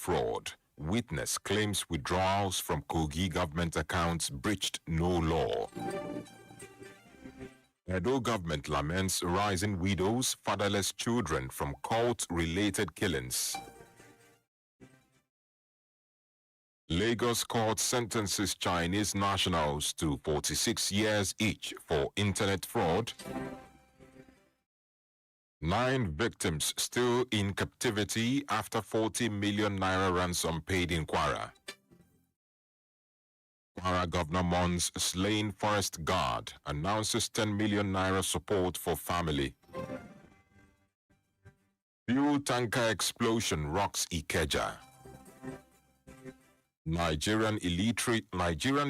fraud. Witness claims withdrawals from Kogi government accounts breached no law. Nedu government laments rising widows, fatherless children from cult-related killings. Lagos court sentences Chinese nationals to 46 years each for internet fraud. 9 victims still in captivity after 40 million naira ransom paid in Kwara. Kwara Governor mourns slain forest guard, announces 10 million naira support for family. Fuel tanker explosion rocks Ikeja. Nigerian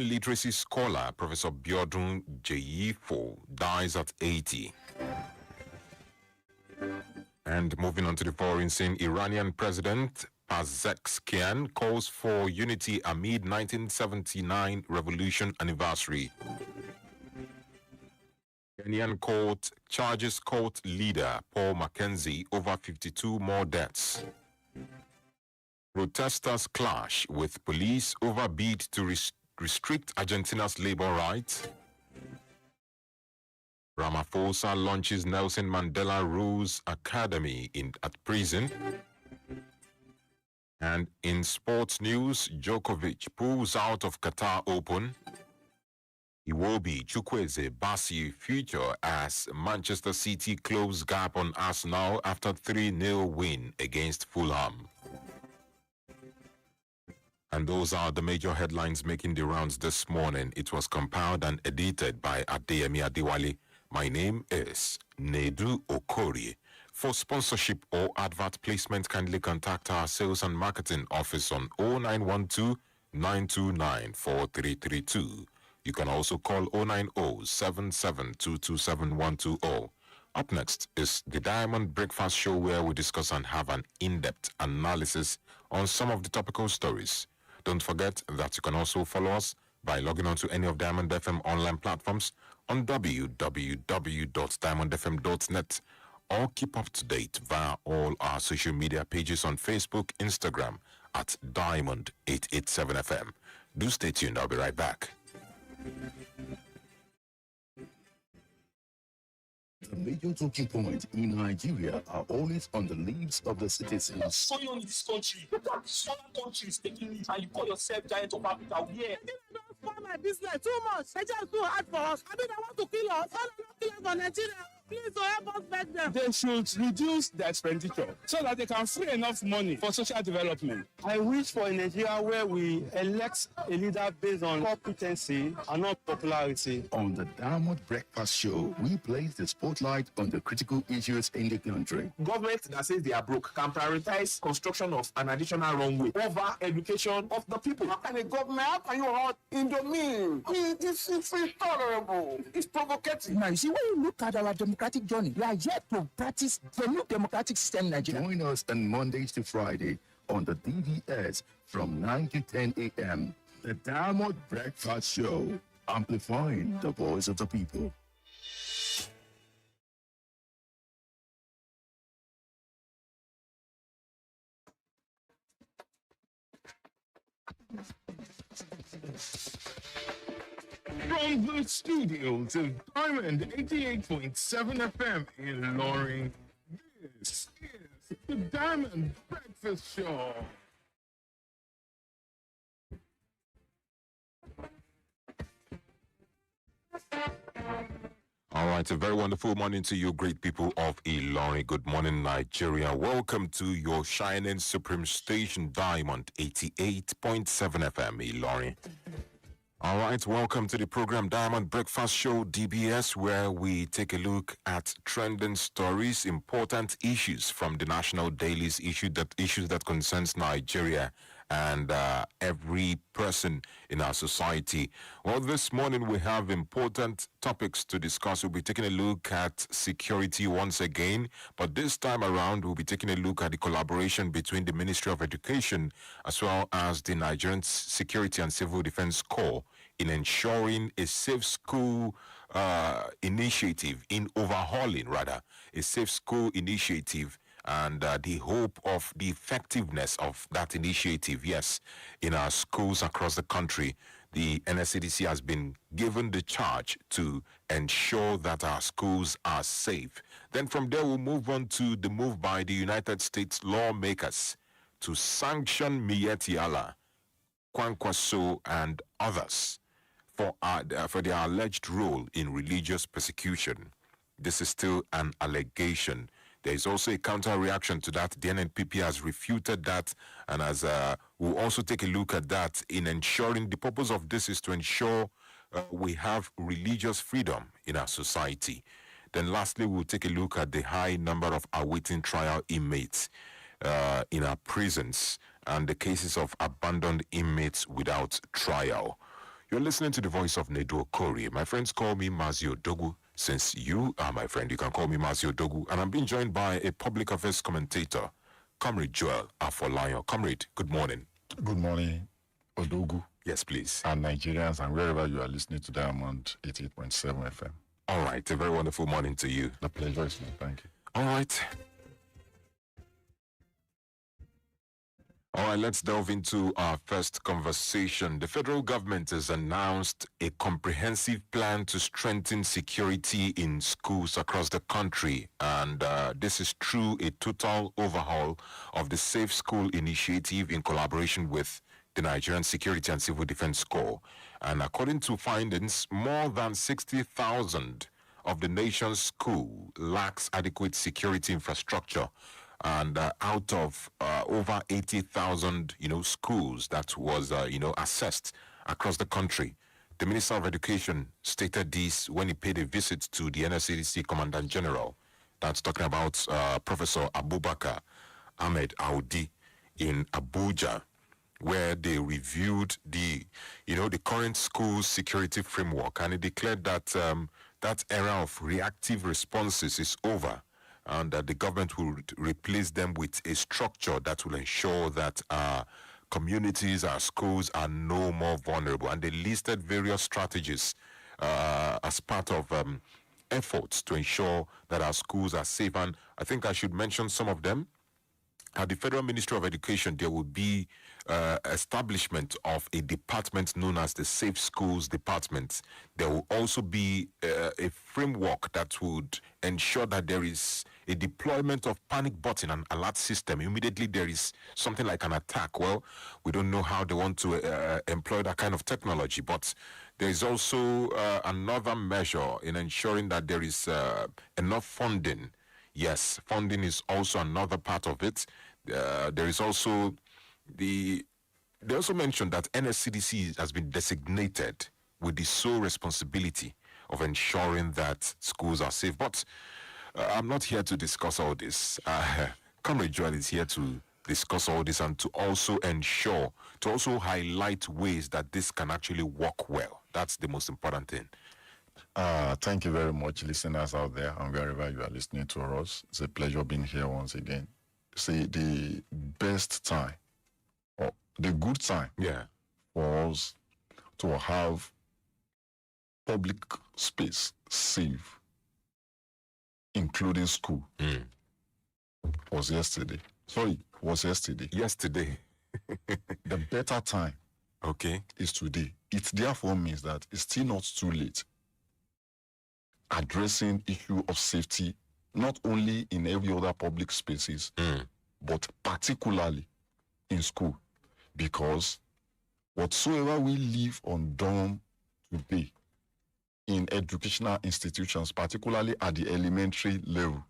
literacy scholar Professor Biodun Jeyifo dies at 80. And moving on to the foreign scene, Iranian President Pezeshkian calls for unity amid 1979 revolution anniversary. Kenyan court charges court leader Paul Mackenzie over 52 more deaths. Protesters clash with police over bid to restrict Argentina's labor rights. Ramaphosa launches Nelson Mandela Rules Academy at prison. And in sports news, Djokovic pulls out of Qatar Open. Iwobi Chukwueze Basi future as Manchester City close gap on Arsenal after 3-0 win against Fulham. And those are the major headlines making the rounds this morning. It was compiled and edited by Adeyemi Adewale. My name is Nedu Okorie. For sponsorship or advert placement, kindly contact our sales and marketing office on 0912-929-4332. You can also call 090-77227120. Up next is the Diamond Breakfast Show, where we discuss and have an in-depth analysis on some of the topical stories. Don't forget that you can also follow us by logging on to any of Diamond FM online platforms on www.diamondfm.net, or keep up to date via all our social media pages on Facebook, Instagram at Diamond887FM. Do stay tuned, I'll be right back. The major talking points in Nigeria are always on the lips of the citizens. What's going on in this country? Look at this other countries taking lead, and you call yourself giant of Africa. Yeah. For my business too much. They just too hard for us. I mean, I want to kill us. I don't kill us for Nigeria. Please, so help us back them. They should reduce the expenditure so that they can free enough money for social development. I wish for a Nigeria where we elect a leader based on competency and not popularity. On the Diamond Breakfast Show, we place the spotlight on the critical issues in the country. Government that says they are broke can prioritize construction of an additional runway over education of the people. How can a government, how can you hold in the mean? This is intolerable. It's provocative. Now, you see, when you look at our democratic journey, we are yet to practice the new democratic system in Nigeria. Join us on Mondays to Friday on the DVS from 9 to 10 a.m. The Diamond Breakfast Show, amplifying the voice of the people. From the studios of Diamond 88.7 FM in Loring, this is the Diamond Breakfast Show. All right, a very wonderful morning to you, great people of Ilorin. Good morning, Nigeria. Welcome to your shining supreme station, Diamond 88.7 FM, Ilorin. All right, welcome to the program Diamond Breakfast Show, DBS, where we take a look at trending stories, important issues from the national dailies, issues that concerns Nigeria and every person in our society. Well, this morning we have important topics to discuss. We'll be taking a look at security once again, but this time around we'll be taking a look at the collaboration between the Ministry of Education as well as the Nigerian Security and Civil Defense Corps in ensuring a safe school initiative, in overhauling rather, a safe school initiative and the hope of the effectiveness of that initiative. Yes, in our schools across the country, the NSCDC has been given the charge to ensure that our schools are safe. Then from there, we'll move on to the move by the United States lawmakers to sanction Miyetti Allah, Kwankwaso, and others for their alleged role in religious persecution. This is still an allegation. There is also a counter-reaction to that. The NNPP has refuted that, and as we'll also take a look at that in ensuring the purpose of this is to ensure we have religious freedom in our society. Then lastly, we'll take a look at the high number of awaiting trial inmates in our prisons and the cases of abandoned inmates without trial. You're listening to the voice of Nedu Okorie. My friends call me Mazio Dogu. Since you are my friend, you can call me Mazio Dogu. And I'm being joined by a public affairs commentator, Comrade Joel Afolayan. Comrade, good morning. Good morning, Odogu. Yes, please. And Nigerians, and wherever you are listening to Diamond 88.7 FM. All right, a very wonderful morning to you. The pleasure is mine. Thank you. All right. All right, let's delve into our first conversation. The federal government has announced a comprehensive plan to strengthen security in schools across the country. And this is through a total overhaul of the Safe School initiative in collaboration with the Nigerian Security and Civil Defense Corps. And according to findings, more than 60,000 of the nation's school lacks adequate security infrastructure. And out of over 80,000, schools that was, assessed across the country, the Minister of Education stated this when he paid a visit to the NSCDC Commandant General. That's talking about Professor Abubakar Ahmed Audi in Abuja, where they reviewed the current school security framework, and he declared that that era of reactive responses is over, and that the government will replace them with a structure that will ensure that our communities, our schools are no more vulnerable. And they listed various strategies as part of efforts to ensure that our schools are safe. And I think I should mention some of them. At the Federal Ministry of Education, there will be establishment of a department known as the Safe Schools Department. There will also be a framework that would ensure that there is a deployment of panic button and alert system. Immediately there is something like an attack. Well, we don't know how they want to employ that kind of technology, but there is also another measure in ensuring that there is enough funding. Yes, funding is also another part of it. There is also they also mentioned that NSCDC has been designated with the sole responsibility of ensuring that schools are safe. But I'm not here to discuss all this. Comrade Joel is here to discuss all this and to also highlight ways that this can actually work well. That's the most important thing. Thank you very much, listeners out there and wherever you are listening to us. It's a pleasure being here once again. See, the best time, or the good time, for us to have public space safe, including school, was yesterday. Yesterday. The better time, is today. It therefore means that it's still not too late addressing issue of safety, not only in every other public spaces, but particularly in school. Because whatsoever we leave undone today in educational institutions, particularly at the elementary level,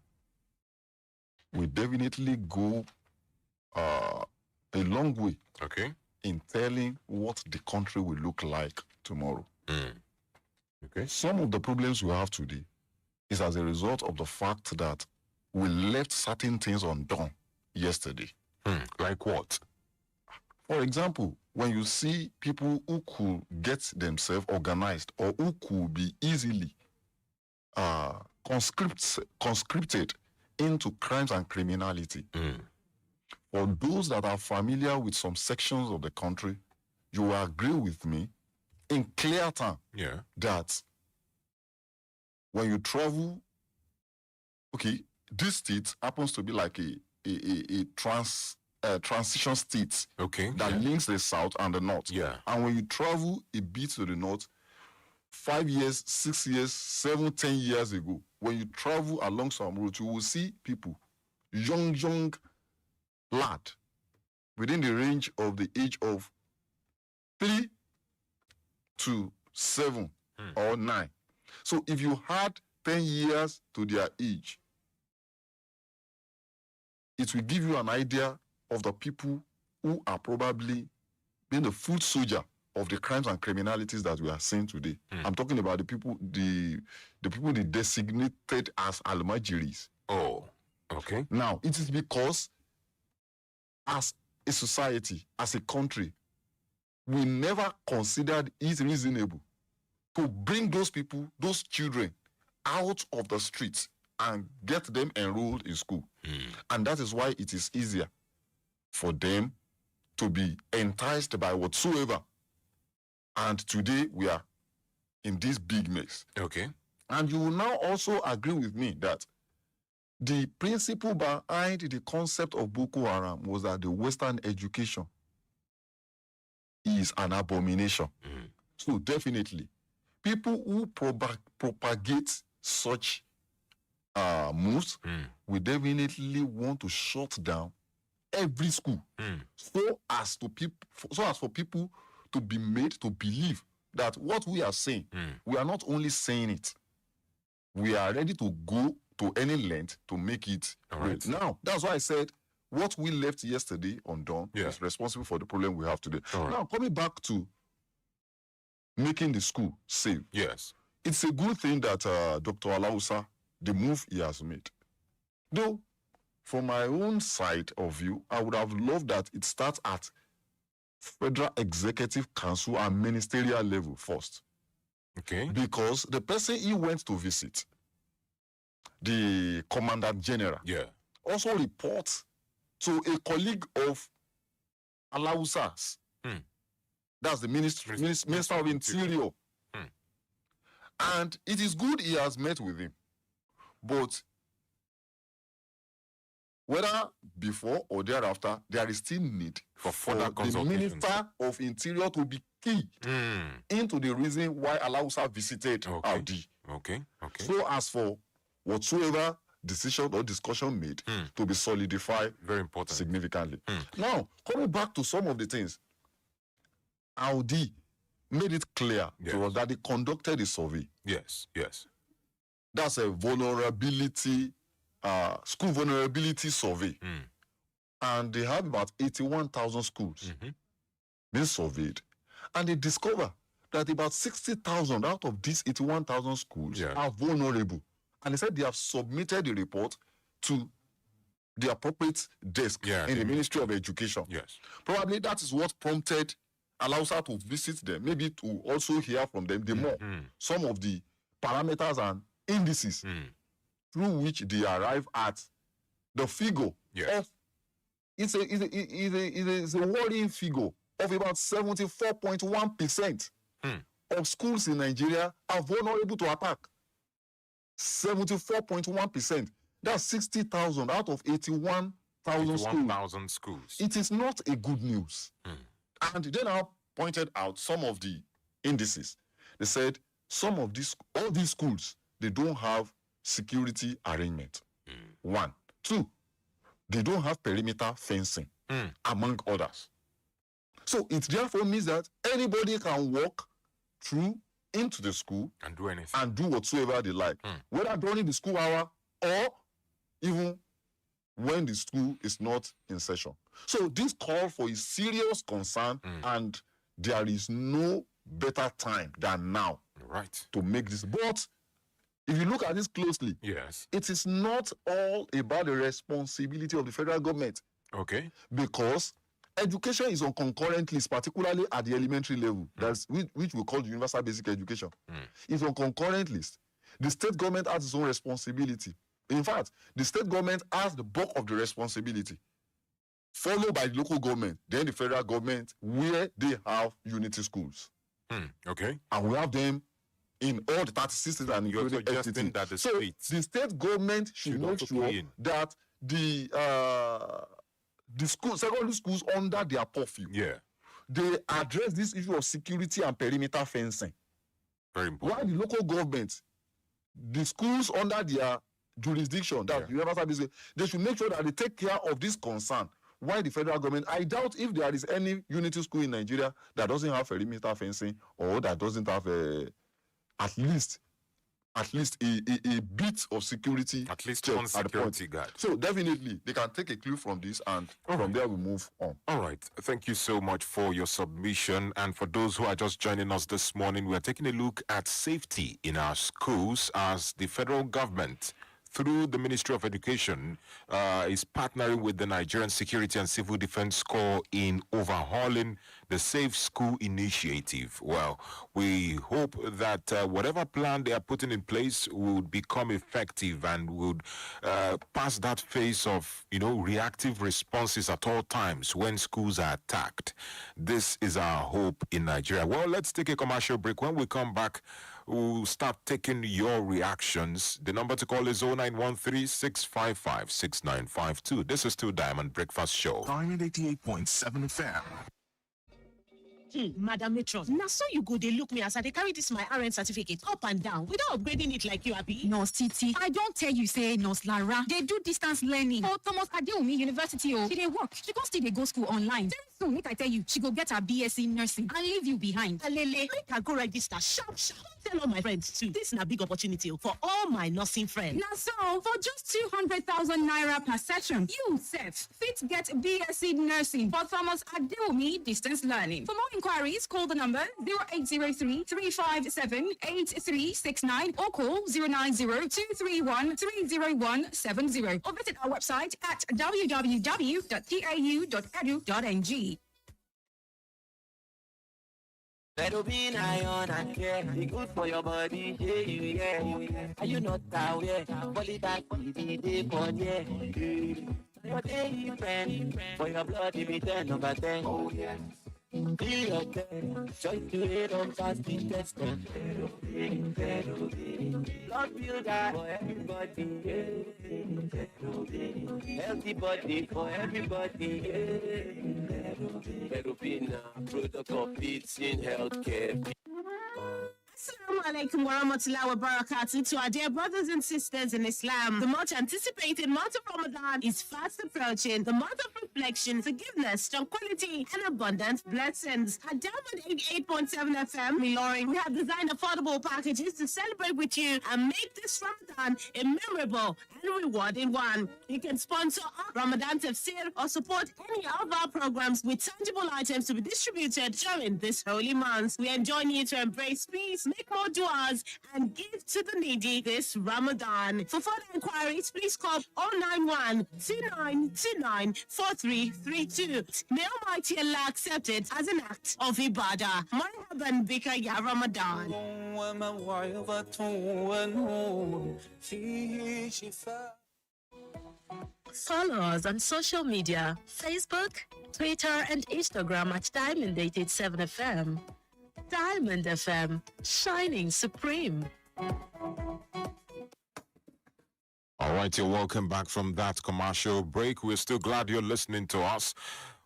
will definitely go a long way in telling what the country will look like tomorrow. Some of the problems we have today is as a result of the fact that we left certain things undone yesterday. Like what? For example, when you see people who could get themselves organized or who could be easily conscripted into crimes and criminality, for those that are familiar with some sections of the country, you will agree with me in clear terms that when you travel, this state happens to be like transition state Okay. that links the south and the north. Yeah. And when you travel a bit to the north, 5 years, 6 years, 7, 10 years ago, when you travel along some roads, you will see people, young lad, within the range of the age of 3 to 7 or 9. So if you had 10 years to their age, it will give you an idea of the people who are probably being the foot soldier of the crimes and criminalities that we are seeing today. I'm talking about the people they designated as almajiris. Oh, okay. Now, it is because as a society, as a country, we never considered it reasonable to bring those people, those children, out of the streets and get them enrolled in school. And that is why it is easier for them to be enticed by whatsoever. And today we are in this big mess. Okay. And you will now also agree with me that the principle behind the concept of Boko Haram was that the Western education is an abomination. So definitely, people who propagate such moves will definitely want to shut down every school so as for people to be made to believe that what we are saying, we are not only saying it, we are ready to go to any length to make it great. Now, that's why I said what we left yesterday undone is responsible for the problem we have today. Now, coming back to making the school safe. Yes. It's a good thing that Dr. Alausa, the move he has made. Though, from my own side of view, I would have loved that it starts at Federal Executive Council and ministerial level first. Okay. Because the person he went to visit, the Commandant General, also reports to a colleague of Alausa's. That's the Minister of Interior. And it is good he has met with him. But whether before or thereafter, there is still need for further the Minister of Interior to be key into the reason why Alausa visited Audi. Okay. So as for whatsoever decision or discussion made to be solidified very important significantly. Now, coming back to some of the things, Audi made it clear to us that they conducted a survey. Yes. That's a vulnerability, school vulnerability survey. And they have about 81,000 schools being surveyed. And they discover that about 60,000 out of these 81,000 schools are vulnerable. And they said they have submitted the report to the appropriate desk in the Ministry of Education. Yes. Probably that is what prompted Alausa to visit them, maybe to also hear from them some of the parameters and indices through which they arrive at the figure of it's a worrying figure of about 74.1% of schools in Nigeria are vulnerable to attack. 74.1%. That's 60,000 out of 81,000 schools. It is not a good news. And then I pointed out some of the indices. They said all these schools, they don't have security arrangement. 1. 2, they don't have perimeter fencing, among others. So it therefore means that anybody can walk through into the school and do anything and do whatsoever they like, whether during the school hour or even when the school is not in session. So this call for a serious concern, and there is no better time than now to make this. But if you look at this closely, it is not all about the responsibility of the federal government. Okay. Because education is on concurrent list, particularly at the elementary level, that's which we call the universal basic education. It's on concurrent list. The state government has its own responsibility. In fact, the state government has the bulk of the responsibility, followed by the local government, then the federal government, where they have unity schools. Okay. And we have them in all the 36 states and including FTT. That the so the state government should make sure that the school, secondary schools under their purview. Yeah. They address this issue of security and perimeter fencing. Very important. While the local government, the schools under their jurisdiction, that the service, they should make sure that they take care of this concern. Why the federal government? I doubt if there is any unity school in Nigeria that doesn't have perimeter fencing or that doesn't have at least a bit of security. At least one security guard. So definitely they can take a clue from this, and from there we move on. All right. Thank you so much for your submission. And for those who are just joining us this morning, we are taking a look at safety in our schools as the federal government, through the Ministry of Education, is partnering with the Nigerian Security and Civil Defense Corps in overhauling the Safe School Initiative. Well, we hope that whatever plan they are putting in place would become effective and would pass that phase of, reactive responses at all times when schools are attacked. This is our hope in Nigeria. Well, let's take a commercial break. When we come back, we'll start taking your reactions. The number to call is 0913-655-6952. This is still Diamond Breakfast Show. Diamond 88.7 FM. Madam Matron, now so you go, they look me as I carry this my RN certificate up and down without upgrading it like you, Abi. Nurse Titi, I don't tell you, say Nurse Lara. They do distance learning for Thomas Adeomi University. She dey work. She go still dey go school online. Very soon, make I tell you, she go get her BSc nursing and leave you behind. Alele, make I go register sharp. Tell all my friends too. This is a big opportunity for all my nursing friends. Now so, for just 200,000 naira per session, you set fit get BSc nursing for Thomas Adeomi distance learning. For more inquiries, call the number 0803-357-8369 or call 090-231-30170 or visit our website at www.pau.edu.ng. Better iron and care. Be good for your body. Yeah. Are you not aware? Quality day for yeah. Your daily friend. For your blood, it be 10 over 10. Oh, yeah. Feel your pain. Choice to hate on fasting testing. Blood builder for everybody. Healthy body for everybody. Perubina, product of Beats in healthcare. Assalamu alaikum wa rahmatullahi wa barakatuh to our dear brothers and sisters in Islam. The much anticipated month of Ramadan is fast approaching. The month of reflection, forgiveness, tranquility, and abundant blessings. At Diamond 88.7 FM, Miloring, we have designed affordable packages to celebrate with you and make this Ramadan a memorable and rewarding one. You can sponsor our Ramadan Tafsir or support any of our programs with tangible items to be distributed during this holy month. We enjoin you to embrace peace, make more du'as, and give to the needy this Ramadan. For further inquiries, please call 091-2929-4332. May Almighty Allah accept it as an act of ibadah. Marhaban bika ya Ramadan. Follow us on social media, Facebook, Twitter, and Instagram at Diamond 87 FM. Diamond FM, shining supreme. All right, you're welcome back from that commercial break. We're still glad you're listening to us.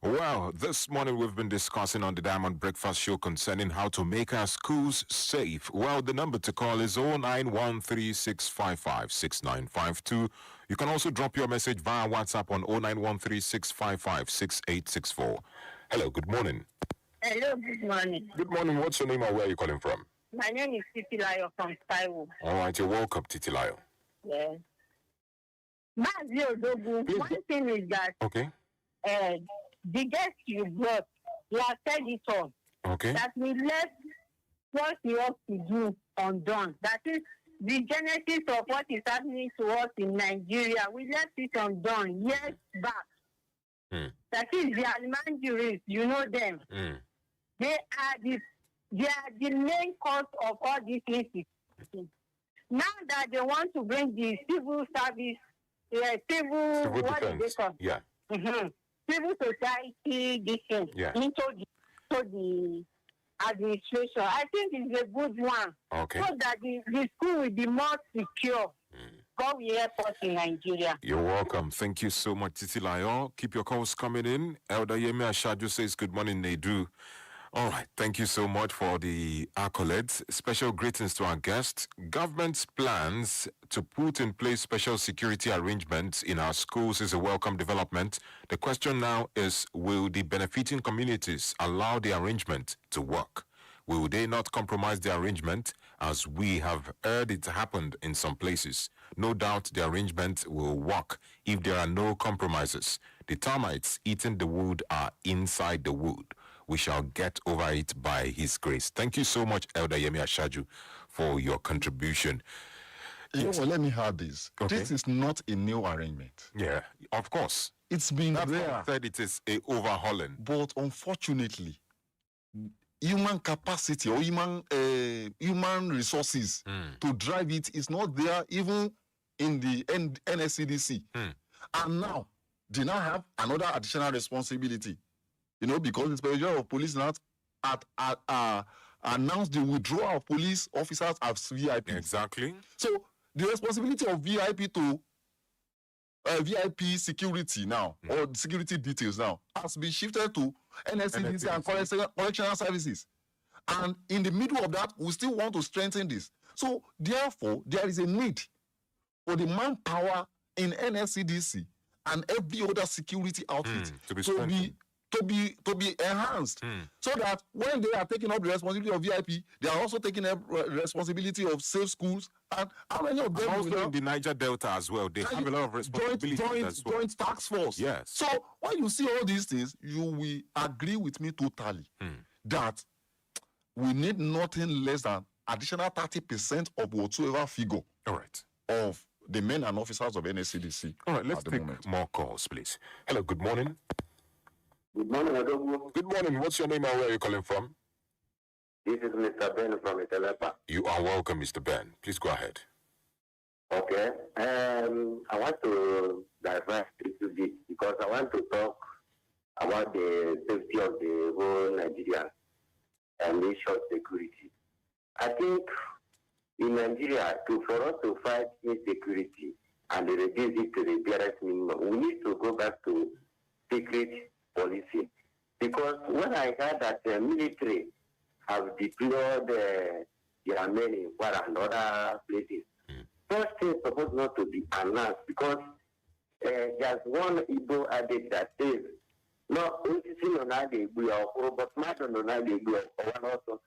Well, this morning we've been discussing on the Diamond Breakfast Show concerning how to make our schools safe. Well, the number to call is 0913-655-6952. You can also drop your message via WhatsApp on 0913-655-6864. Hello, good morning. Hello, good morning. Good morning. What's your name and where are you calling from? My name is Titilayo from Taiwo. All right, you're welcome, Titilayo. Yeah. One thing is that the guest you brought, you have said it all. Okay. That we left what we have to do undone. That is the genesis of what is happening to us in Nigeria. We left it undone years back. That is the Almanjuris, you know them. They are the main cause of all these things. Now that they want to bring the civil service, civil what do they call? Yeah. Civil society into the administration. I think it's a good one. Okay. So that the school will be more secure. God will help us in Nigeria. You're welcome. Thank you so much, Titi Layo. Keep your calls coming in. Elder Yemi Ashaju says, good morning, Nedu. All right. Thank you so much for the accolades. Special greetings to our guest. Government's plans to put in place special security arrangements in our schools is a welcome development. The question now is, will the benefiting communities allow the arrangement to work? Will they not compromise the arrangement, as we have heard it happened in some places? No doubt the arrangement will work if there are no compromises. The termites eating the wood are inside the wood. We shall get over it by His grace. Thank you so much, Elder Yemi Ashaju, for your contribution. Yes. Let me add this. Okay. This is not a new arrangement. Yeah, of course. It's been there. I said it is a overhauling. But unfortunately, human capacity or human resources to drive it is not there, even in the NSCDC. And now, they now have another additional responsibility. Because the Inspector General of Police now announced the withdrawal of police officers as VIP. Exactly. So the responsibility of VIP to VIP security now, or security details now, has been shifted to NSCDC and correctional services. And in the middle of that, we still want to strengthen this. So therefore, there is a need for the manpower in NSCDC and every other security outfit to be enhanced, so that when they are taking up the responsibility of VIP, they are also taking up responsibility of safe schools. And how many of them also in the Niger Delta as well? They have a lot of responsibility as well. Joint task force. Yes. So when you see all these things, you will agree with me totally that we need nothing less than additional 30% of whatsoever figure. All right. Of the men and officers of NSCDC. All right, let's take more calls, please. Hello, good morning. Good morning, Adobu. Good morning. What's your name and where are you calling from? This is Mr. Ben from Italepa. You are welcome, Mr. Ben. Please go ahead. Okay. I want to divert a little bit because I want to talk about the safety of the whole Nigeria and the issue of security. I think in Nigeria, for us to fight insecurity and reduce it to the barest minimum, we need to go back to secret policing. Because when I heard that the military have deployed their men in Kwara and other places, first thing supposed not to be announced, because there's one Igbo adage that says, no, but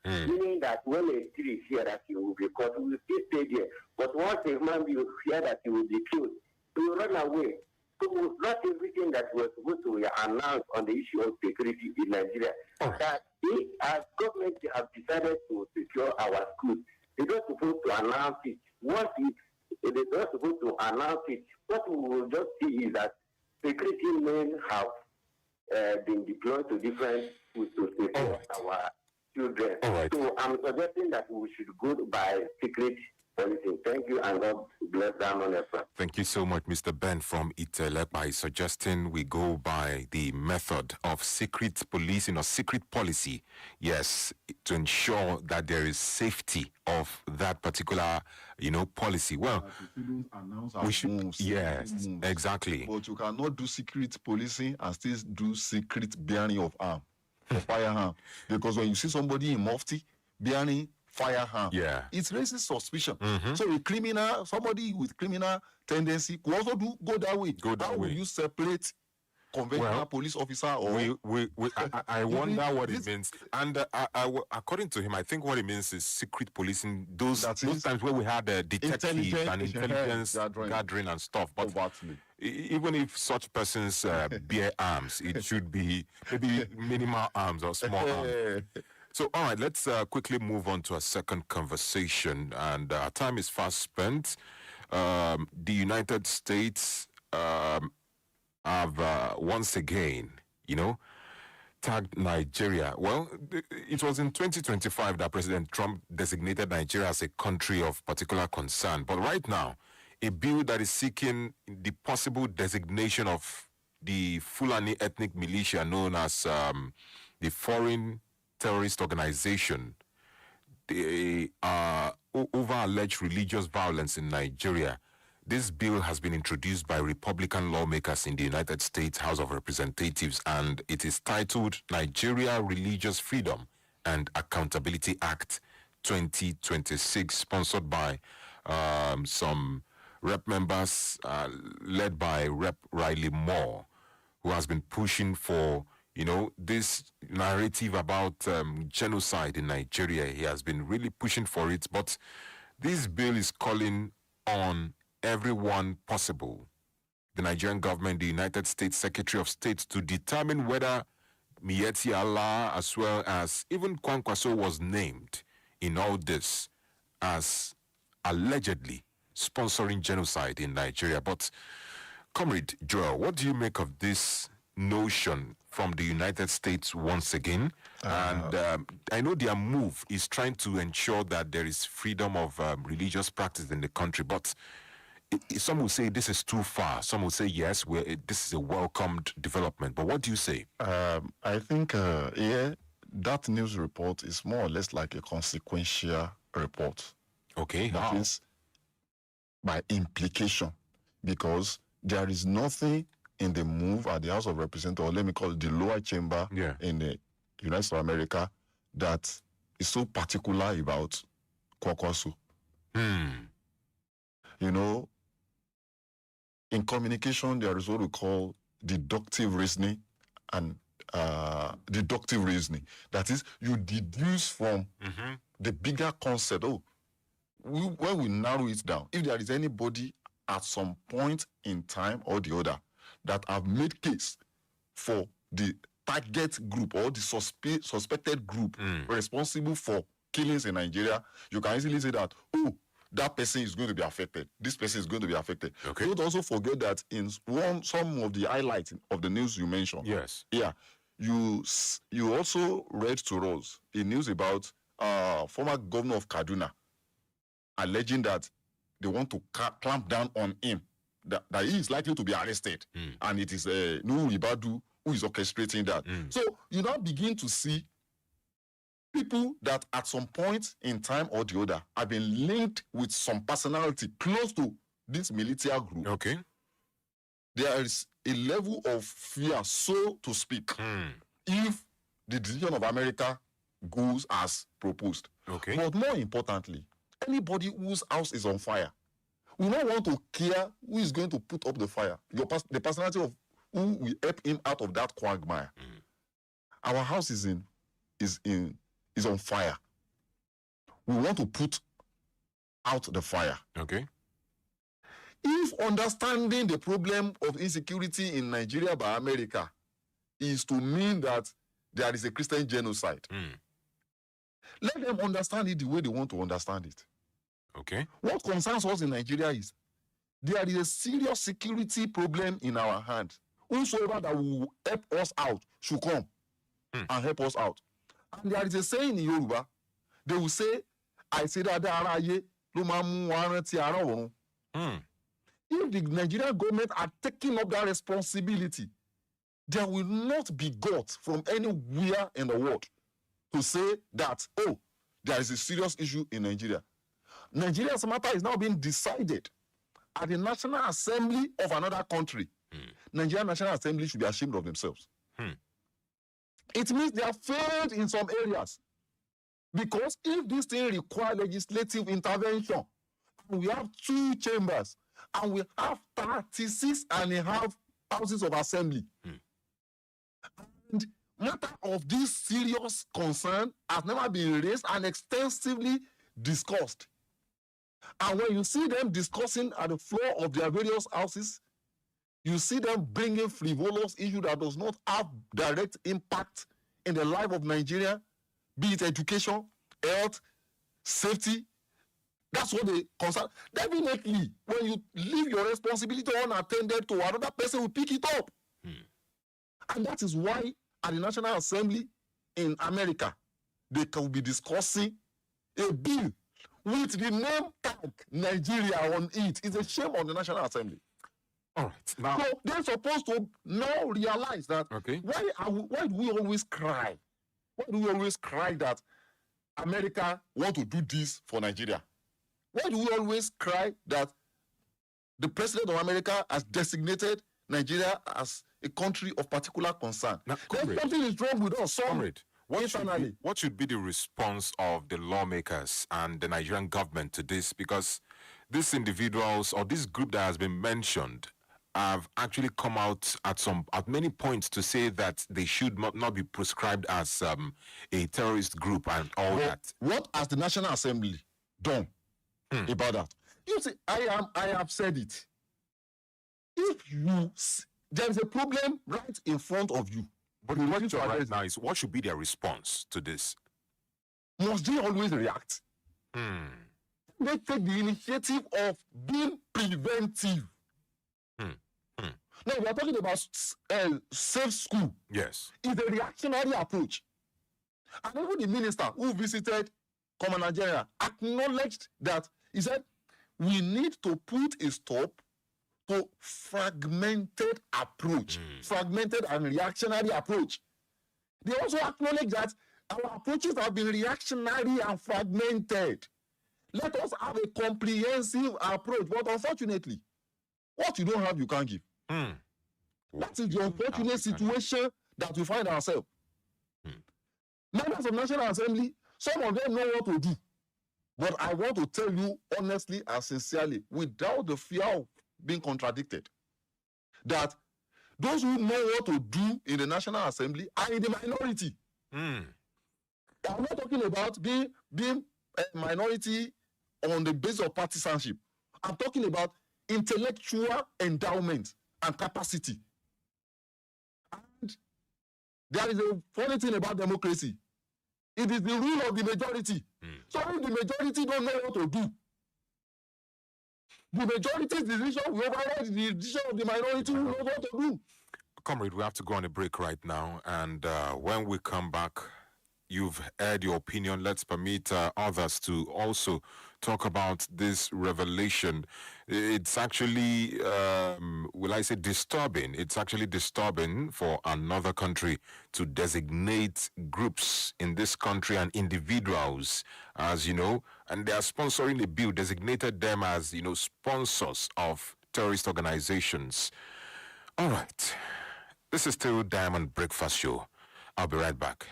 meaning that when a tree is here that you will be caught, you will still stay there. But once a man will fear that you will be killed, you will run away. So not everything that was supposed to be announced on the issue of security in Nigeria. That we as government have decided to secure our schools. They're not supposed to announce it. Once they're not supposed to announce it, what we will just see is that security men have been deployed to different schools to secure our children. So I'm suggesting that we should go by secret policing. Thank you, and God bless them on their front. Thank you so much, Mr. Ben from Italepa, is suggesting we go by the method of secret policing or secret policy, yes, to ensure that there is safety of that particular, policy. Well, we should, yes, exactly. But you cannot do secret policing and still do secret bearing of arm, or firearm, because when you see somebody in mufti bearing firearm, it raises suspicion. So a criminal, somebody with criminal tendency could also go that way. How will you separate conventional police officer? Or I wonder what it means. And according to him, I think what it means is secret policing. Those times where we had detectives and intelligence gathering and stuff. But even if such persons bear arms, it should be maybe minimal arms or small arms. So, all right, let's quickly move on to a second conversation. And our time is fast spent. The United States have once again, tagged Nigeria. Well, it was in 2025 that President Trump designated Nigeria as a country of particular concern. But right now, a bill that is seeking the possible designation of the Fulani ethnic militia known as the Foreign Terrorist Organization, they are over alleged religious violence in Nigeria. This bill has been introduced by Republican lawmakers in the United States House of Representatives, and it is titled Nigeria Religious Freedom and Accountability Act 2026, sponsored by some rep members led by Rep. Riley Moore, who has been pushing for, this narrative about genocide in Nigeria. He has been really pushing for it, but this bill is calling on everyone possible, the Nigerian government, the United States Secretary of State, to determine whether Miyetti Allah, as well as even Kwankwaso, was named in all this as allegedly sponsoring genocide in Nigeria. But, Comrade Joel, what do you make of this notion from the United States once again? And I know their move is trying to ensure that there is freedom of religious practice in the country, but some will say this is too far. Some will say, yes, this is a welcomed development. But what do you say? I think, that news report is more or less like a consequential report. Okay. That is by implication, because there is nothing in the move at the House of Representatives, or let me call it the lower chamber in the United States of America, that is so particular about Kwakwaso. In communication, there is what we call deductive reasoning and deductive reasoning. That is, you deduce from the bigger concept. When we narrow it down, if there is anybody at some point in time or the other that have made case for the target group or the suspected group responsible for killings in Nigeria, you can easily say that, that person is going to be affected. This person is going to be affected. Okay. Don't also forget that in some of the highlights of the news you mentioned. Yes. Yeah. You also read to us a news about former governor of Kaduna alleging that they want to clamp down on him, that he is likely to be arrested. And it is Nuhu Ribadu who is orchestrating that. So you now begin to see people that at some point in time or the other have been linked with some personality close to this military group. Okay. There is a level of fear, so to speak, if the decision of America goes as proposed. Okay. But more importantly, anybody whose house is on fire, we don't want to care who is going to put up the fire. The personality of who will help him out of that quagmire. Our house is on fire. We want to put out the fire. Okay. If understanding the problem of insecurity in Nigeria by America is to mean that there is a Christian genocide, let them understand it the way they want to understand it. Okay. What concerns us in Nigeria is there is a serious security problem in our hand. Whosoever that will help us out should come and help us out. And there is a saying in Yoruba, they will say, I say that if the Nigerian government are taking up that responsibility, there will not be God from anywhere in the world to say that, there is a serious issue in Nigeria. Nigeria's matter is now being decided at the National Assembly of another country. Nigerian National Assembly should be ashamed of themselves. It means they have failed in some areas. Because if this thing requires legislative intervention, and we have 2 chambers, and we have 36 and a half houses of assembly, and matter of this serious concern has never been raised and extensively discussed. And when you see them discussing at the floor of their various houses, you see them bringing frivolous issue that does not have direct impact in the life of Nigeria, be it education, health, safety. That's what they concern. Definitely, when you leave your responsibility unattended to, another person will pick it up. And that is why at the National Assembly in America, they can be discussing a bill with the name tag Nigeria on it. It's a shame on the National Assembly. All right. Now, so they're supposed to now realize that why do we always cry? Why do we always cry that America want to do this for Nigeria? Why do we always cry that The president of America has designated Nigeria as a country of particular concern. Now, Then something is wrong with us. Comrade, what should be the response of the lawmakers and the Nigerian government to this? Because these individuals or this group that has been mentioned have actually come out at many points to say that they should not be prescribed as a terrorist group and all that. What has the National Assembly done about that? You see, I have said it. If there is a problem right in front of you, but the question right now is, what should be their response to this? Must they always react? They take the initiative of being preventive. Now, we are talking about safe school. Yes. It's a reactionary approach. And even the minister who visited Commander General acknowledged that, he said, we need to put a stop to fragmented approach, fragmented and reactionary approach. They also acknowledge that our approaches have been reactionary and fragmented. Let us have a comprehensive approach. But unfortunately, what you don't have, you can't give. That is the unfortunate situation that we find ourselves. Members of National Assembly, some of them know what to do. But I want to tell you honestly and sincerely, without the fear of being contradicted, that those who know what to do in the National Assembly are in the minority. I'm not talking about being a minority on the basis of partisanship. I'm talking about intellectual endowment and capacity. And there is a funny thing about democracy. It is the rule of the majority. So if the majority don't know what to do, the majority's decision will override the decision of the minority who knows what to do. Comrade, we have to go on a break right now. And when we come back, you've heard your opinion. Let's permit others to also talk about this revelation. It's actually, will I say disturbing? It's actually disturbing for another country to designate groups in this country and individuals as, and they are sponsoring a bill, designated them as, sponsors of terrorist organizations. All right. This is still Diamond Breakfast Show. I'll be right back.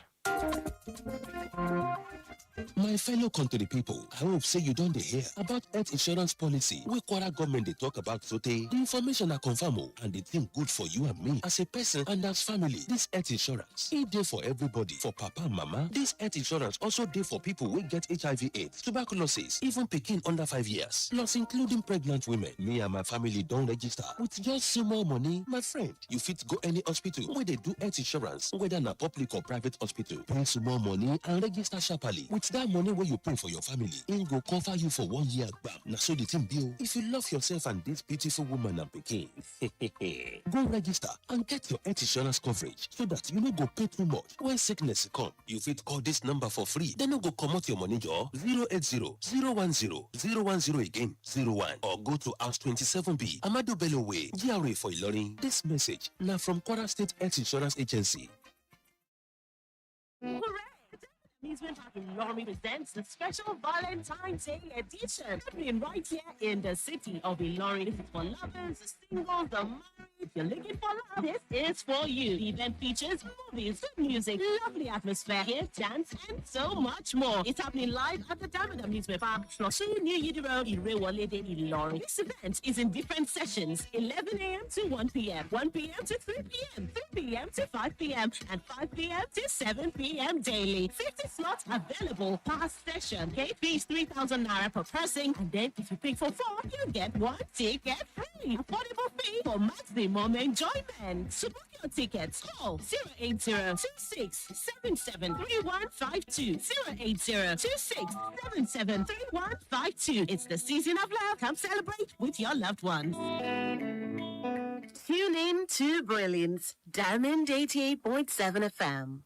My fellow country people, I hope say you don't hear about health insurance policy wey Kwara government dey talk about today. The information na confirm and the thing good for you and me as a person and as family. This health insurance e dey for everybody, for papa and mama. This health insurance also dey for people wey get HIV/AIDS, tuberculosis, even pikin under 5 years, plus including pregnant women. Me and my family don register with just small money. My friend, you fit go any hospital where they do health insurance, whether na public or private hospital. Pay small money and register sharply. With that money where you pay for your family, it go cover you for 1 year. Bam. Now so the thing be, if you love yourself and this beautiful woman and pikin, go register and get your health insurance coverage so that you no go pay too much when sickness come. You fit call this number for free. Then no go come out your money, Joe. 080-010-010 again, 01, or go to house 27B, Amadu Bello Way, GRA for Ilorin. This message now from Kwara State Health Insurance Agency. Amusement Park in Ilorin presents the special Valentine's Day edition, happening right here in the city of Ilorin. This is for lovers, the singles, the married. If you're looking for love, this is for you. The event features movies, good music, lovely atmosphere here, dance, and so much more. It's happening live at the Diamond Amusement Park, Plus 2 New Yidi Road, Irewolede, Ilorin. This event is in different sessions: 11 a.m. to 1 p.m., 1 p.m. to 3 p.m., 3 p.m. to 5 p.m., and 5 p.m. to 7 p.m. daily. 50 slots available per session. Gate fee is 3,000 naira per person, and then if you pay for 4, you get 1 ticket free. Affordable fee for maximum enjoyment. So book your tickets. Call 080-2677-3152. 080-2677-3152. It's the season of love. Come celebrate with your loved ones. Tune in to Brilliance, Diamond 88.7 FM.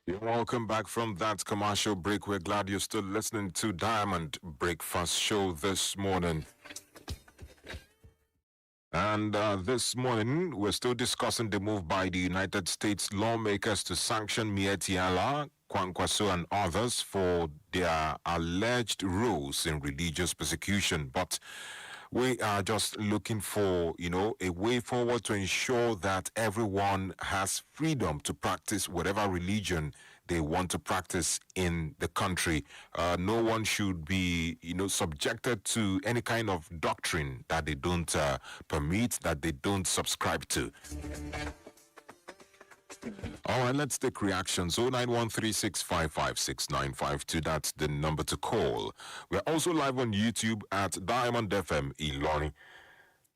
You're welcome back from that commercial break. We're glad you're still listening to Diamond Breakfast Show this morning. And this morning, we're still discussing the move by the United States lawmakers to sanction Mieti Allah Kwankwaso and others for their alleged roles in religious persecution, but we are just looking for, a way forward to ensure that everyone has freedom to practice whatever religion they want to practice in the country. No one should be, subjected to any kind of doctrine that they don't permit, that they don't subscribe to. All right, let's take reactions. 09136556952. That's the number to call. We're also live on YouTube at Diamond FM Ilorin.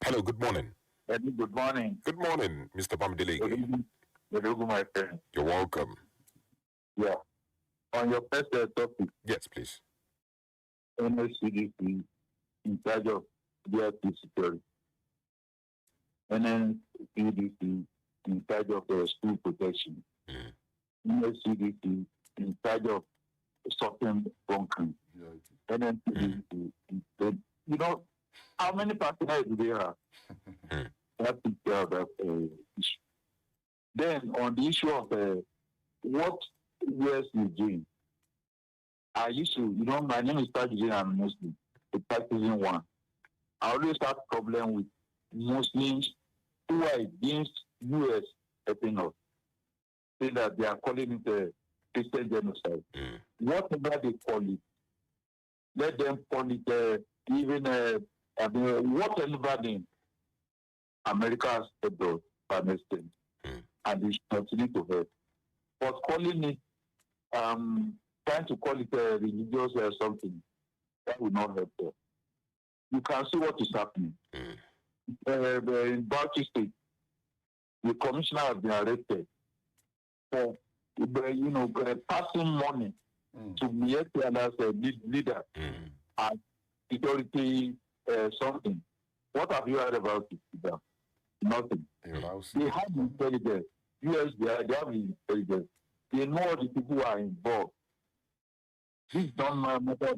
Hello, good morning. Good morning. Good morning, Mr. Bamdelege. Good evening, my friend. You're welcome. Yeah. On your first topic. Yes, please. NSCDC in charge of DRT security. NSCDC in charge of school protection. NSCDC in charge of stopping bunkering. NSCDC, how many personnel do they have? That's the issue. Then on the issue of what US is doing, I used to, my name is Tajudeen, I'm Muslim, the practicing one. I always have problem with Muslims who are against US helping us. Say that they are calling it a Christian genocide. Whatever they call it, let them call it whatever name America has abroad, Palestine, and they should continue to help. But calling it, trying to call it a religious or something, that will not help them. You can see what is happening. In Bauchi State, the commissioner has been arrested for, passing money to Miyetti as a leader and security something. What have you heard about it? Nothing. They have intelligence. US, they have intelligence. They know the people who are involved. This don't matter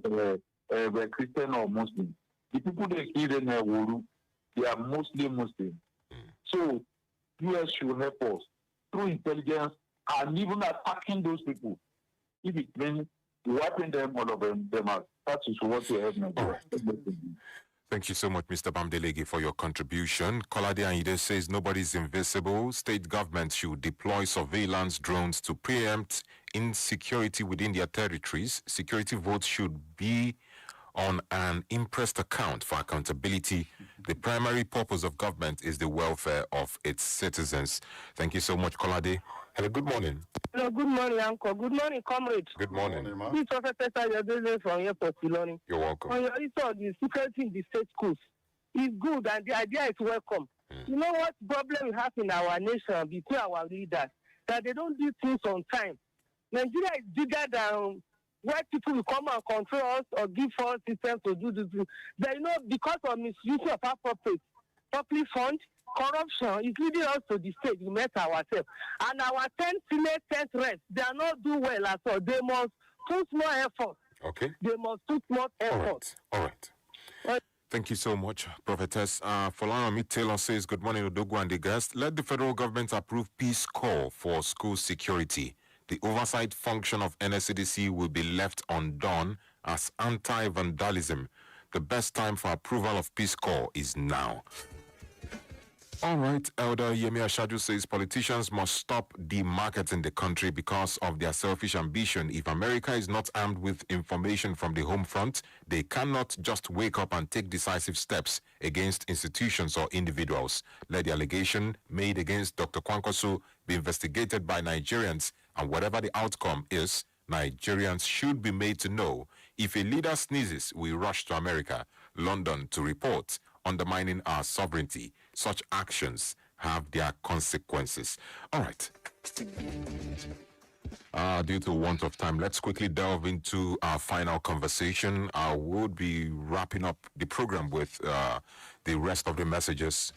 whether Christian or Muslim. The people they kill in Wuru, they are mostly Muslim. So US should help us through intelligence and even attacking those people. If it means wiping them, all of them out, that is what we have now. Thank you so much, Mr. Bamdelege, for your contribution. Kolade Anyide says nobody's invisible. State governments should deploy surveillance drones to preempt insecurity within their territories. Security votes should be on an impressed account for accountability. The primary purpose of government is the welfare of its citizens. Thank you so much, Kolade. Hello, good morning. Hello, good morning, Uncle. Good morning, comrade. Good morning. This is Professor Yodele from Airport Ilorin. You're welcome. On your issue of the security in the state schools, it's good and the idea is welcome. You know what problem we have in our nation between our leaders? That they don't do things on time. Nigeria is bigger than where people will come and control us or give us systems to do this. But because of misuse of our public fund, corruption is leading us to the stage we met ourselves. And our 10 Senate, 10 reps, they are not doing well at all. They must put more effort. Okay. They must put more effort. All right. Thank you so much, Prophetess. Folanomi Taylor says, good morning, Odogu and the guest. Let the federal government approve Peace Corps for school security. The oversight function of NSCDC will be left undone as anti-vandalism. The best time for approval of Peace Corps is now. All right, Elder Yemi Ashaju says politicians must stop demarketing the country because of their selfish ambition. If America is not armed with information from the home front, they cannot just wake up and take decisive steps against institutions or individuals. Let the allegation made against Dr. Kwankwaso be investigated by Nigerians, and whatever the outcome is, Nigerians should be made to know. If a leader sneezes, we rush to America, London to report, undermining our sovereignty. Such actions have their consequences. All right. Due to want of time, let's quickly delve into our final conversation. I would be wrapping up the program with the rest of the messages.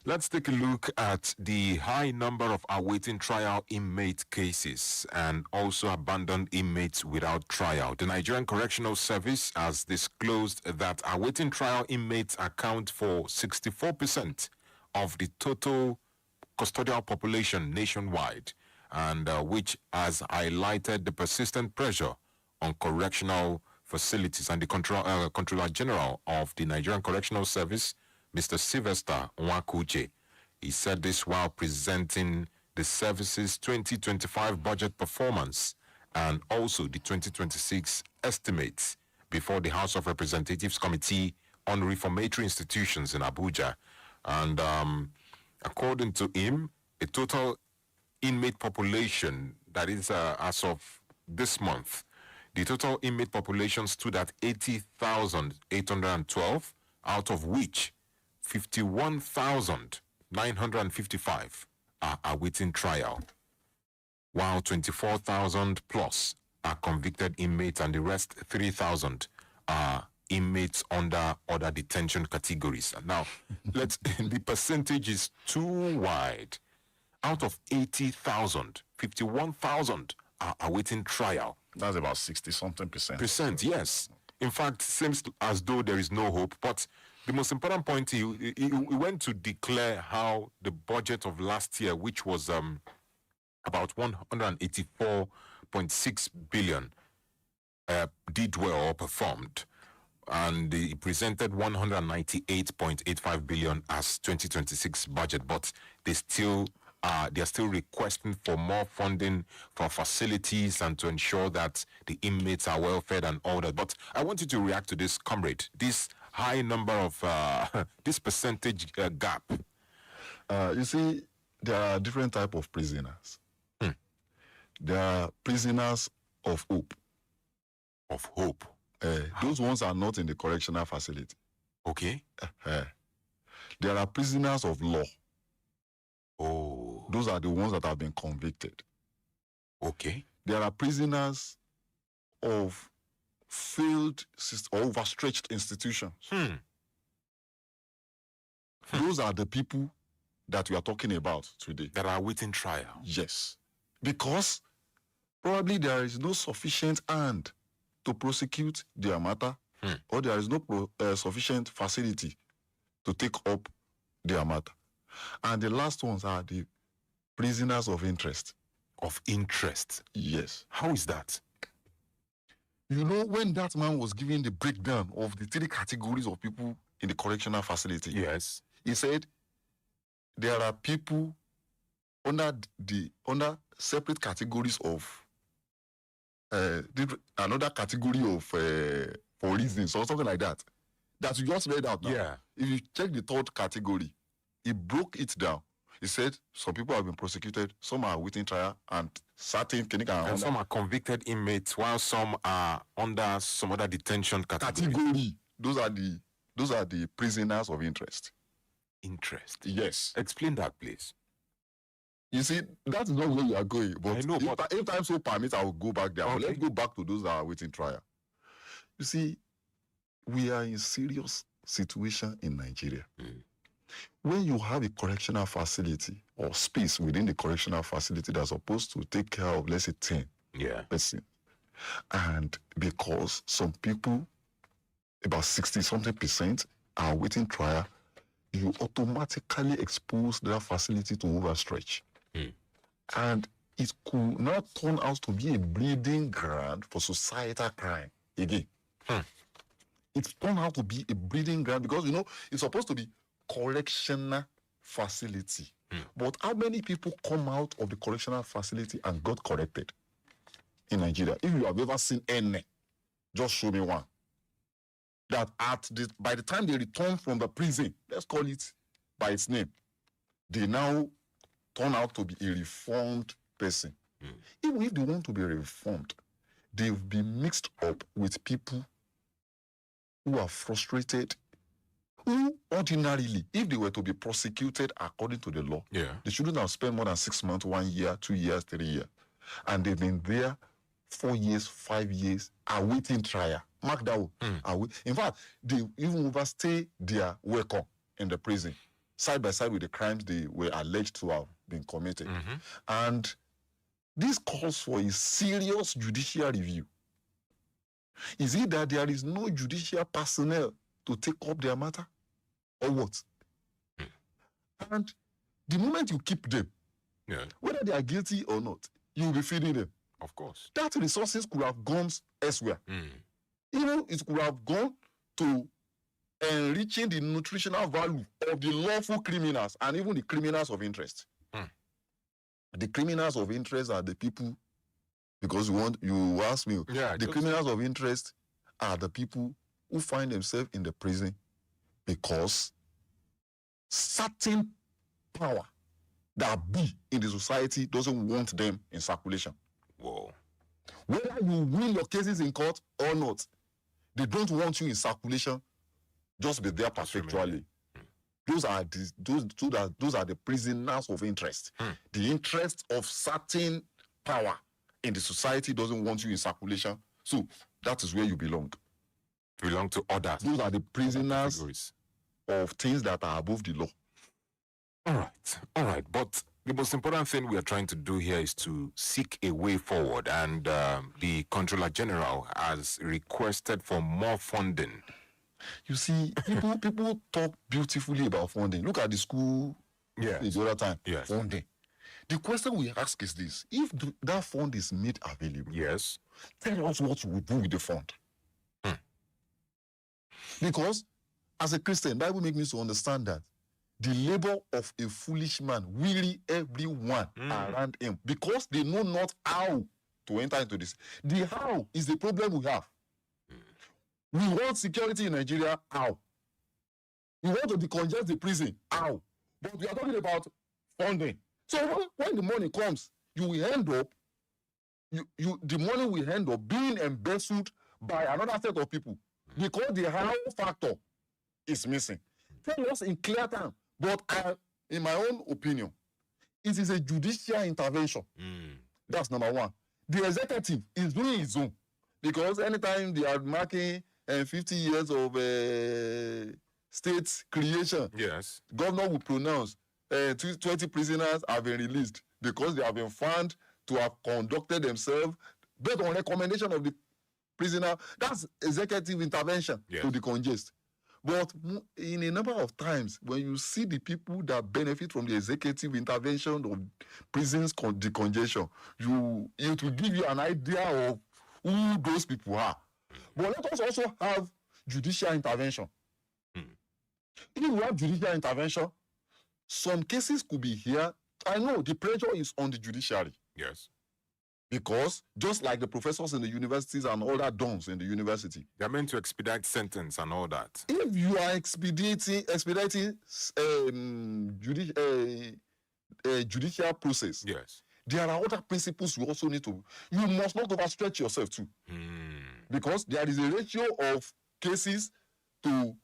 Let's take a look at the high number of awaiting trial inmate cases and also abandoned inmates without trial. The Nigerian Correctional Service has disclosed that awaiting trial inmates account for 64% of the total custodial population nationwide. and which has highlighted the persistent pressure on correctional facilities. And the Controller General of the Nigerian Correctional Service, Mr. Sylvester Nwakuche, he said this while presenting the service's 2025 budget performance and also the 2026 estimates before the House of Representatives Committee on Reformatory Institutions in Abuja. And according to him, a total inmate population, that is as of this month, the total inmate population stood at 80,812, out of which 51,955 are awaiting trial, while 24,000 plus are convicted inmates, and the rest 3,000 are inmates under other detention categories. Now, the percentage is too wide. Out of 80,000, 51,000 are awaiting trial. That's about 60-something percent. Yes. In fact, seems as though there is no hope. But the most important point, he went to declare how the budget of last year, which was about 184.6 billion, did well or performed. And he presented 198.85 billion as 2026 budget, but they are still requesting for more funding for facilities and to ensure that the inmates are well fed and all that. But I want you to react to this, comrade, this high number of this percentage gap. You see, there are different types of prisoners. There are prisoners of hope. Of hope? Those ones are not in the correctional facility. Okay. There are prisoners of law. Oh. Those are the ones that have been convicted. Okay. There are prisoners of failed or overstretched institutions. Those are the people that we are talking about today. That are waiting trial. Yes. Because probably there is no sufficient hand to prosecute their matter, or there is no sufficient facility to take up their matter. And the last ones are the prisoners of interest. Of interest? Yes. How is that? You know, when that man was giving the breakdown of the 3 categories of people in the correctional facility, yes, he said there are people under separate categories of another category of for reasons or something like that you just read out now. Yeah. If you check the 3rd category, he broke it down. He said some people have been prosecuted, some are waiting trial, and certain and some are convicted inmates, while some are under some other detention category. Those are the prisoners of interest. Interest? Yes. Explain that, please. You see, that's not where you are going. But I know, if time so permits, I will go back there. Okay. But let's go back to those that are waiting trial. You see, we are in serious situation in Nigeria. When you have a correctional facility or space within the correctional facility that's supposed to take care of, let's say, 10 persons, and because some people, about 60-something percent, are waiting trial, you automatically expose that facility to overstretch. And it could not turn out to be a breeding ground for societal crime again. It turned out to be a breeding ground because, you know, it's supposed to be correctional facility. But how many people come out of the correctional facility and got corrected in Nigeria? If you have ever seen any, just show me one. That by the time they return from the prison, let's call it by its name, they now turn out to be a reformed person. Even if they want to be reformed, they'll be mixed up with people who are frustrated, who ordinarily, if they were to be prosecuted according to the law, they shouldn't have spent more than 6 months, 1 year, 2 years, 3 years. And they've been there 4 years, 5 years, awaiting trial. Mark that one. In fact, they even overstay their welcome in the prison, side by side with the crimes they were alleged to have been committed. And this calls for a serious judicial review. Is it that there is no judicial personnel to take up their matter? Or what? And the moment you keep them, Whether they are guilty or not, you will be feeding them. Of course. That resources could have gone elsewhere. Even it could have gone to enriching the nutritional value of the lawful criminals and even the criminals of interest. The criminals of interest are the people, because you ask me, the criminals of interest are the people who find themselves in the prison because certain power that be in the society doesn't want them in circulation. Whoa. Whether you win your cases in court or not, they don't want you in circulation. Just be there perpetually. Those are the prisoners of interest. The interest of certain power in the society doesn't want you in circulation. So that is where you belong. Belong to others. Those are the prisoners of things that are above the law. All right. But the most important thing we are trying to do here is to seek a way forward. And the Controller General has requested for more funding. You see, people talk beautifully about funding. Look at the school the other time. Funding. The question we ask is this: if that fund is made available, tell us what you will do with the fund. Because as a Christian, Bible makes me to understand that the labor of a foolish man weary everyone around him, because they know not how to enter into this. The how is the problem we have. We want security in Nigeria. How? We want to decongest the prison. How? But we are talking about funding. So when the money comes, you will end up, the money will end up being embezzled by another set of people because the how factor is missing. Tell us in clear terms. But in my own opinion, it is a judicial intervention. That's number one. The executive is doing its own, because anytime they are marking 50 years of state creation, governor will pronounce 20 prisoners have been released because they have been found to have conducted themselves based on recommendation of the prisoner. That's executive intervention to decongest. But in a number of times, when you see the people that benefit from the executive intervention of prisons decongestion, it will give you an idea of who those people are. But let us also have judicial intervention. If we have judicial intervention, some cases could be here. I know the pressure is on the judiciary. Because just like the professors in the universities and all that dons in the university, they're meant to expedite sentence and all that. If you are expediting judicial process, there are other principles you also need to. You must not overstretch yourself too, because there is a ratio of cases to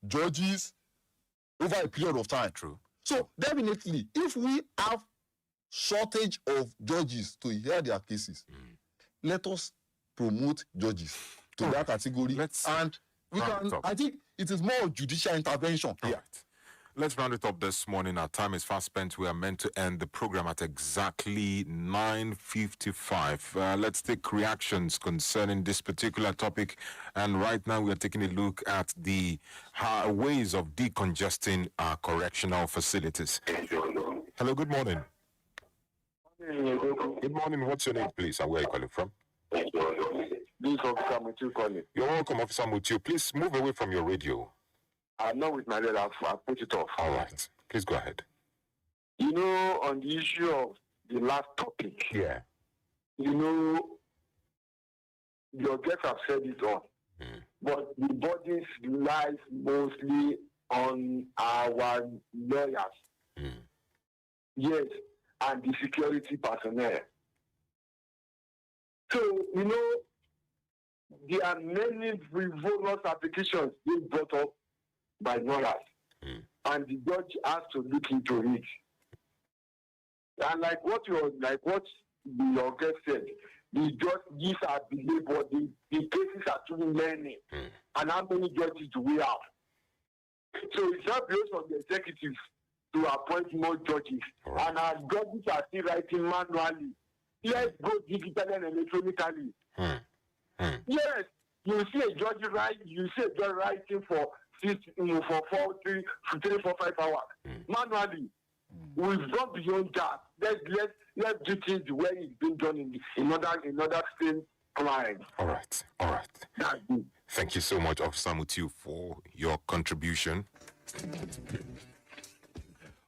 judges over a period of time. So definitely, if we have shortage of judges to hear their cases, let us promote judges to that category. And we can, I think it is more judicial intervention. Let's round it up this morning. Our time is fast spent. We are meant to end the program at exactly 9:55. Let's take reactions concerning this particular topic. And right now we are taking a look at the ways of decongesting our correctional facilities. Hello, good morning. Good morning. What's your name, please, and where are you calling from? This is Officer Mutu calling. You're welcome, Officer Mutu. Please move away from your radio. I'm not with my leg. I'll put it off. All right. Please go ahead. You know, on the issue of the last topic. You know, your guests have said it all. But the bodies lies mostly on our lawyers. Yes, and the security personnel. So, you know, there are many frivolous applications being brought up by lawyers, and the judge has to look into it. And like what your guest said, the judges are delayed, but the cases are too many. And how many judges do we have? So it's not based on the executive to appoint more judges, and our judges are still writing manually. Let's go digitally and electronically. Yes, you see a judge writing for 3, 4, 5 hours manually. We've gone beyond that. let's do things the way it's been done in other same clients. All right. Thank you so much, Officer Mutiu, for your contribution.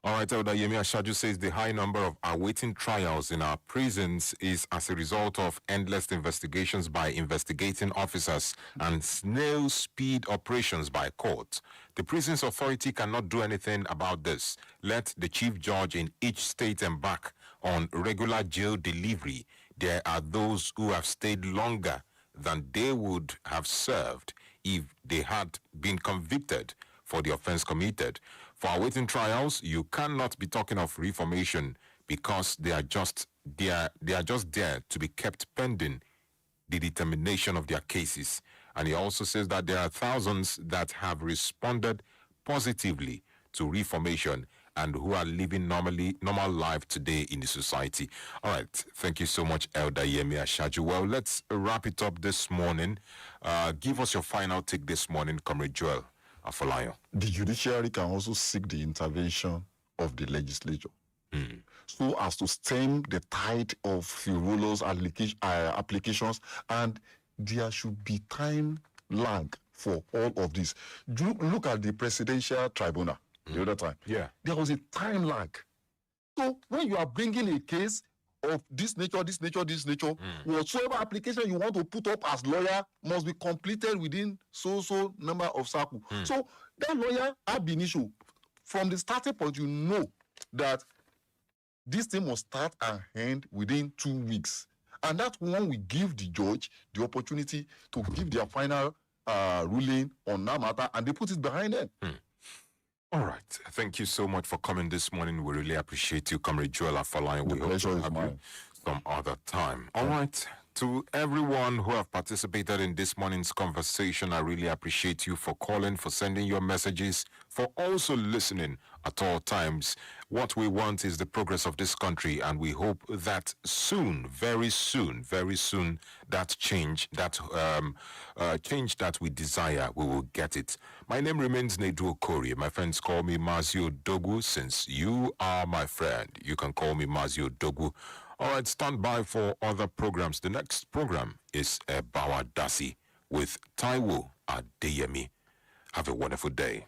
All right, Elder Yemi Ashaju says the high number of awaiting trials in our prisons is as a result of endless investigations by investigating officers and snail speed operations by courts. The Prisons Authority cannot do anything about this. Let the chief judge in each state embark on regular jail delivery. There are those who have stayed longer than they would have served if they had been convicted for the offense committed. For awaiting trials, you cannot be talking of reformation because they are just there to be kept pending the determination of their cases. And he also says that there are thousands that have responded positively to reformation and who are living normal life today in the society. All right, thank you so much, Elder Yemi Ashaju. Well, let's wrap it up this morning. Give us your final take this morning, Comrade Joel Afolayo. The judiciary can also seek the intervention of the legislature so as to stem the tide of frivolous applications, and there should be time lag for all of this. Look at the presidential tribunal the other time. Yeah. There was a time lag. So when you are bringing a case of this nature, whatsoever application you want to put up as lawyer must be completed within so number of cycles. So that lawyer have been issue. From the starting point, you know that this thing must start and end within 2 weeks. And that's when we give the judge the opportunity to give their final ruling on that matter, and they put it behind them. All right. Thank you so much for coming this morning. We really appreciate you, Comrade Joel Afolayo. We hope to have you some other time. All right. To everyone who have participated in this morning's conversation, I really appreciate you for calling, for sending your messages, for also listening at all times. What we want is the progress of this country, and we hope that soon, very soon, that change that we desire, we will get it. My name remains Nedu Okorie. My friends call me Mazio Dogu. Since you are my friend, you can call me Mazio Dogu. All right, stand by for other programs. The next program is Bawa Dasi with Taiwo Adeyemi. Have a wonderful day.